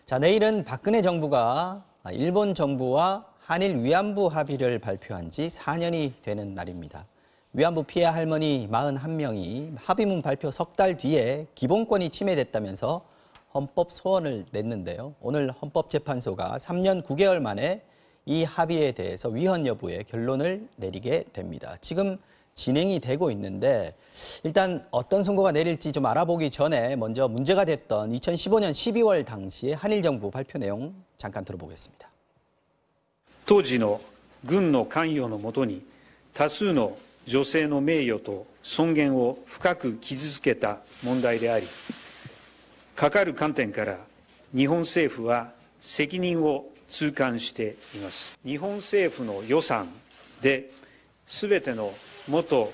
자, 내일은 박근혜 정부가 일본 정부와 한일 위안부 합의를 발표한 지 4년이 되는 날입니다. 위안부 피해 할머니 41명이 합의문 발표 석 달 뒤에 기본권이 침해됐다면서 헌법 소원을 냈는데요. 오늘 헌법재판소가 3년 9개월 만에 이 합의에 대해서 위헌 여부의 결론을 내리게 됩니다. 지금 진행이 되고 있는데 일단 어떤 선고가 내릴지 좀 알아보기 전에 먼저 문제가 됐던 2015년 12월 당시의 한일 정부 발표 내용 잠깐 들어보겠습니다. 当時の軍の関与のもとに多数の女性の名誉と尊厳を深く傷つけた問題であり、かかる観点から日本政府は責任を痛感しています。日本政府の予算で全ての元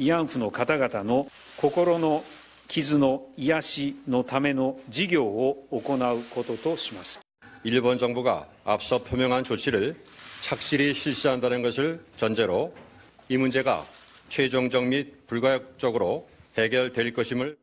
慰安婦の方々の心の傷の癒しのための事業を行うこととします。 일본 정부가 앞서 표명한 조치를 착실히 실시한다는 것을 전제로 이 문제가 최종적 및 불가역적으로 해결될 것임을.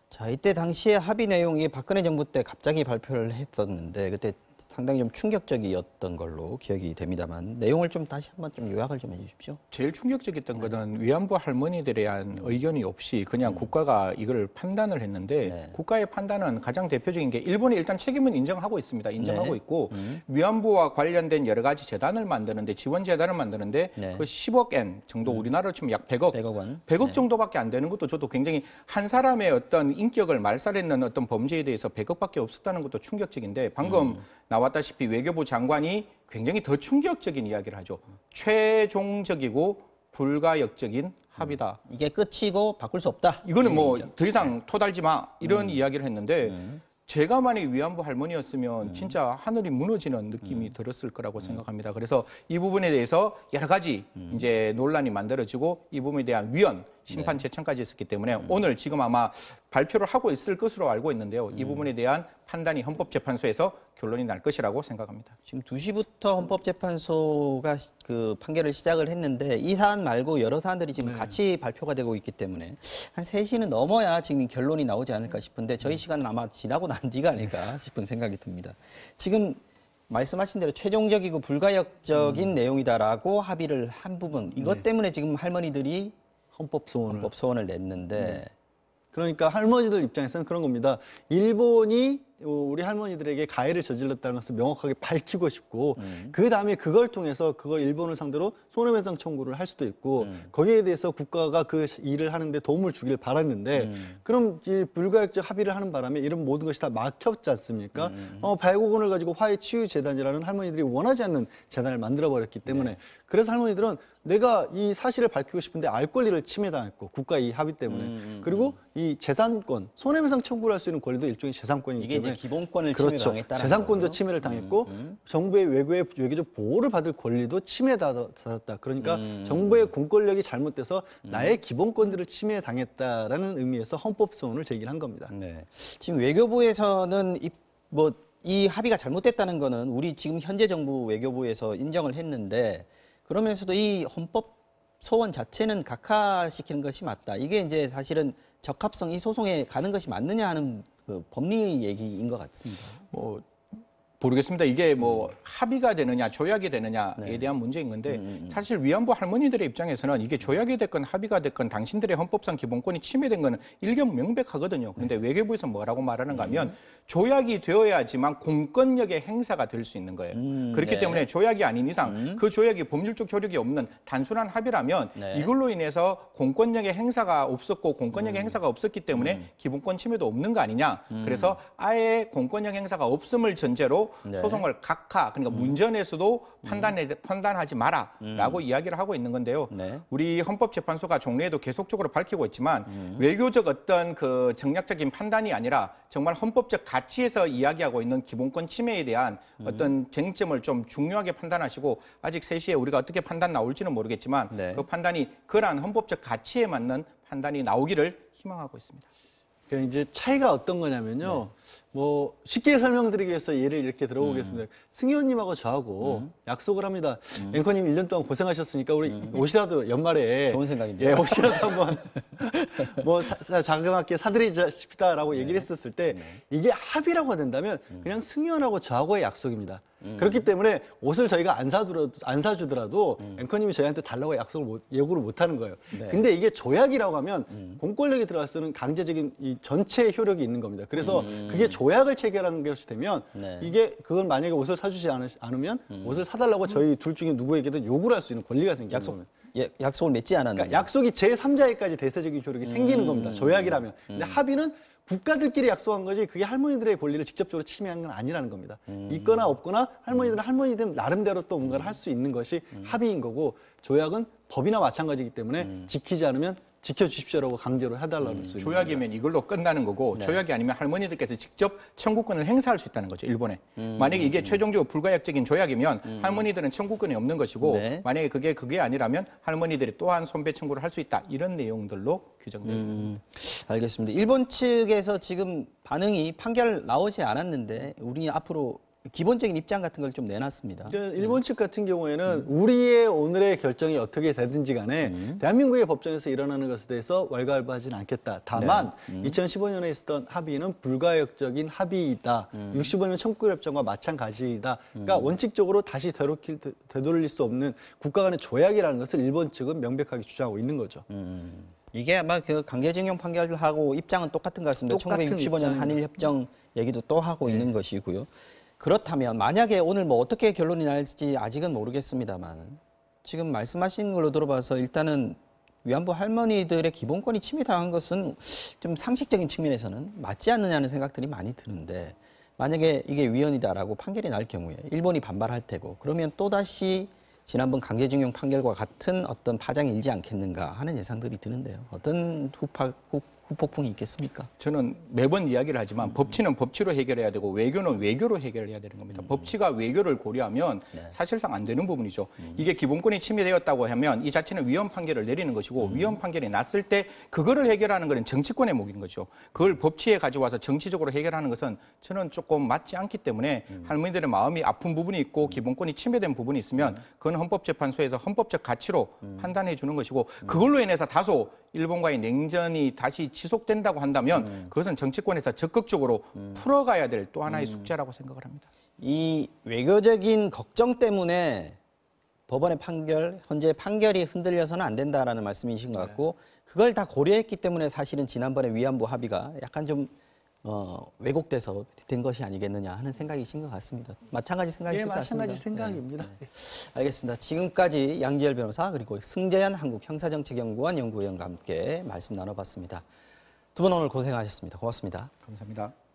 자, 이때 당시에 합의 내용이 박근혜 정부 때 갑자기 발표를 했었는데 그때 상당히 좀 충격적이었던 걸로 기억이 됩니다만 내용을 좀 다시 한번 좀 요약을 좀 해주십시오. 제일 충격적이었던 것은 위안부 할머니들에 대한 의견이 없이 그냥 국가가 이걸 판단을 했는데 국가의 판단은 가장 대표적인 게 일본이 일단 책임은 인정하고 있습니다. 인정하고 있고 위안부와 관련된 여러 가지 재단을 만드는데 지원 재단을 만드는데 그 10억 엔 정도 우리나라로 치면 약 100억 원. 100억 정도밖에 안 되는 것도 저도 굉장히 한 사람의 어떤 인격을 말살했는 어떤 범죄에 대해서 100억밖에 없었다는 것도 충격적인데 방금 나왔다시피 외교부 장관이 굉장히 더 충격적인 이야기를 하죠. 최종적이고 불가역적인 합의다. 이게 끝이고 바꿀 수 없다. 이거는 뭐 더 이상 토달지 마 이런 이야기를 했는데 제가 만약 위안부 할머니였으면 진짜 하늘이 무너지는 느낌이 들었을 거라고 생각합니다. 그래서 이 부분에 대해서 여러 가지 이제 논란이 만들어지고 이 부분에 대한 위헌, 심판 제청까지 있었기 때문에 오늘 지금 아마 발표를 하고 있을 것으로 알고 있는데요. 이 부분에 대한 판단이 헌법재판소에서 결론이 날 것이라고 생각합니다. 지금 2시부터 헌법재판소가 그 판결을 시작을 했는데 이 사안 말고 여러 사안들이 지금 같이 발표가 되고 있기 때문에 한 3시는 넘어야 지금 결론이 나오지 않을까 싶은데 저희 시간은 아마 지나고 난 뒤가 아닐까 싶은 생각이 듭니다. 지금 말씀하신 대로 최종적이고 불가역적인 내용이다라고 합의를 한 부분 이것 때문에 지금 할머니들이 헌법소원을 냈는데 그러니까 할머니들 입장에서는 그런 겁니다. 일본이 우리 할머니들에게 가해를 저질렀다는 것을 명확하게 밝히고 싶고 그 다음에 그걸 통해서 그걸 일본을 상대로 손해배상 청구를 할 수도 있고 거기에 대해서 국가가 그 일을 하는데 도움을 주길 바랐는데 그럼 이 불가역적 합의를 하는 바람에 이런 모든 것이 다 막혔지 않습니까? 100억 원을 가지고 화해치유재단이라는 할머니들이 원하지 않는 재단을 만들어버렸기 때문에 그래서 할머니들은 내가 이 사실을 밝히고 싶은데 알 권리를 침해당했고 국가 이 합의 때문에 그리고 이 재산권, 손해배상 청구를 할 수 있는 권리도 일종의 재산권이기 때문에 이게 기본권을 그렇죠. 침해당했다는 재산권도 거고요. 침해를 당했고 정부의 외교적 보호를 받을 권리도 침해받았다. 그러니까 정부의 공권력이 잘못돼서 나의 기본권들을 침해당했다라는 의미에서 헌법소원을 제기한 겁니다. 네. 지금 외교부에서는 이 합의가 잘못됐다는 거는 우리 지금 현재 정부 외교부에서 인정을 했는데 그러면서도 이 헌법 소원 자체는 각하시키는 것이 맞다. 이게 이제 사실은 적합성 이 소송에 가는 것이 맞느냐 하는 그 법리 얘기인 것 같습니다. 뭐 모르겠습니다. 이게 뭐 합의가 되느냐 조약이 되느냐에 대한 문제인 건데 사실 위안부 할머니들의 입장에서는 이게 조약이 됐건 합의가 됐건 당신들의 헌법상 기본권이 침해된 거는 일견명백하거든요. 근데 외교부에서 뭐라고 말하는가 하면 조약이 되어야지만 공권력의 행사가 될 수 있는 거예요. 그렇기 때문에 조약이 아닌 이상 그 조약이 법률적 효력이 없는 단순한 합의라면 이걸로 인해서 공권력의 행사가 없었고 공권력의 행사가 없었기 때문에 기본권 침해도 없는 거 아니냐. 그래서 아예 공권력 행사가 없음을 전제로 소송을 각하, 그러니까 문전에서도 판단하지 마라라고 이야기를 하고 있는 건데요. 우리 헌법재판소가 종래에도 계속적으로 밝히고 있지만 외교적 어떤 그 정략적인 판단이 아니라 정말 헌법적 가치에서 이야기하고 있는 기본권 침해에 대한 어떤 쟁점을 좀 중요하게 판단하시고 아직 3시에 우리가 어떻게 판단 나올지는 모르겠지만 그 판단이 그러한 헌법적 가치에 맞는 판단이 나오기를 희망하고 있습니다. 그러니까 이제 차이가 어떤 거냐면요. 뭐 쉽게 설명드리기 위해서 예를 이렇게 들어보겠습니다. 승희 의원님하고 저하고 약속을 합니다. 앵커님 1년 동안 고생하셨으니까 우리 옷이라도 연말에 좋은 생각인데요. 예, 혹시라도 한번 뭐 자그맣게 사드리자십시다라고 얘기를 했었을 때 이게 합의라고 된다면 그냥 승희 의원하고 저하고의 약속입니다. 그렇기 때문에 옷을 저희가 안 사주더라도 앵커님이 저희한테 달라고 요구를 못 하는 거예요. 네. 근데 이게 조약이라고 하면 공권력이 들어가서는 강제적인 이 전체 효력이 있는 겁니다. 그래서 그게 조약을 체결하는 것이 되면 네. 이게 그걸 만약에 옷을 사주지 않으면 옷을 사달라고 저희 둘 중에 누구에게든 요구를 할 수 있는 권리가 생기는 겁니다. 약속을 맺지 않았는데. 그러니까 약속이 제3자에까지 대세적인 효력이 생기는 겁니다. 조약이라면. 근데 합의는 국가들끼리 약속한 거지 그게 할머니들의 권리를 직접적으로 침해한 건 아니라는 겁니다. 있거나 없거나 할머니들은 할머니들 나름대로 또 뭔가를 할 수 있는 것이 합의인 거고 조약은 법이나 마찬가지이기 때문에 지키지 않으면 지켜주십시오라고 강제로 해달라는 수 있는 조약이면 이걸로 끝나는 거고 네. 조약이 아니면 할머니들께서 직접 청구권을 행사할 수 있다는 거죠. 일본에. 만약에 이게 최종적으로 불가역적인 조약이면 할머니들은 청구권이 없는 것이고 네. 만약에 그게 아니라면 할머니들이 또한 손배 청구를 할 수 있다. 이런 내용들로 규정됩니다. 알겠습니다. 일본 측에서 지금 반응이 판결 나오지 않았는데 우리 앞으로 기본적인 입장 같은 걸 좀 내놨습니다. 일본 측 같은 경우에는 우리의 오늘의 결정이 어떻게 되든지 간에 대한민국의 법정에서 일어나는 것에 대해서 왈가왈부하지는 않겠다. 다만 2015년에 있었던 합의는 불가역적인 합의이다. 65년 청구협정과 마찬가지이다. 그러니까 원칙적으로 다시 되돌릴 수 없는 국가 간의 조약이라는 것을 일본 측은 명백하게 주장하고 있는 거죠. 이게 아마 그 강제징용 판결하고 입장은 똑같은 것 같습니다. 똑같은 1965년 입장입니다. 한일협정 얘기도 또 하고 있는 것이고요. 그렇다면 만약에 오늘 뭐 어떻게 결론이 날지 아직은 모르겠습니다만 지금 말씀하신 걸로 들어봐서 일단은 위안부 할머니들의 기본권이 침해당한 것은 좀 상식적인 측면에서는 맞지 않느냐는 생각들이 많이 드는데 만약에 이게 위헌이다라고 판결이 날 경우에 일본이 반발할 테고 그러면 또다시 지난번 강제징용 판결과 같은 어떤 파장이 일지 않겠는가 하는 예상들이 드는데요. 어떤 후폭풍이 있겠습니까? 저는 매번 이야기를 하지만 법치는 법치로 해결해야 되고 외교는 외교로 해결해야 되는 겁니다. 법치가 외교를 고려하면 사실상 안 되는 부분이죠. 이게 기본권이 침해되었다고 하면 이 자체는 위헌 판결을 내리는 것이고 위헌 판결이 났을 때 그거를 해결하는 것은 정치권의 몫인 거죠. 그걸 법치에 가져와서 정치적으로 해결하는 것은 저는 조금 맞지 않기 때문에 할머니들의 마음이 아픈 부분이 있고 기본권이 침해된 부분이 있으면 그건 헌법재판소에서 헌법적 가치로 판단해 주는 것이고 그걸로 인해서 다소 일본과의 냉전이 다시 지속된다고 한다면 그것은 정치권에서 적극적으로 풀어가야 될 또 하나의 숙제라고 생각을 합니다. 이 외교적인 걱정 때문에 법원의 판결, 현재 판결이 흔들려서는 안 된다라는 말씀이신 것 같고 그걸 다 고려했기 때문에 사실은 지난번에 위안부 합의가 약간 좀 왜곡돼서 된 것이 아니겠느냐 하는 생각이신 것 같습니다. 마찬가지 생각이실 것 같습니다. 마찬가지 생각입니다. 네. 알겠습니다. 지금까지 양지열 변호사 그리고 승재현 한국형사정책연구원 연구위원과 함께 말씀 나눠봤습니다. 두 분 오늘 고생하셨습니다. 고맙습니다. 감사합니다.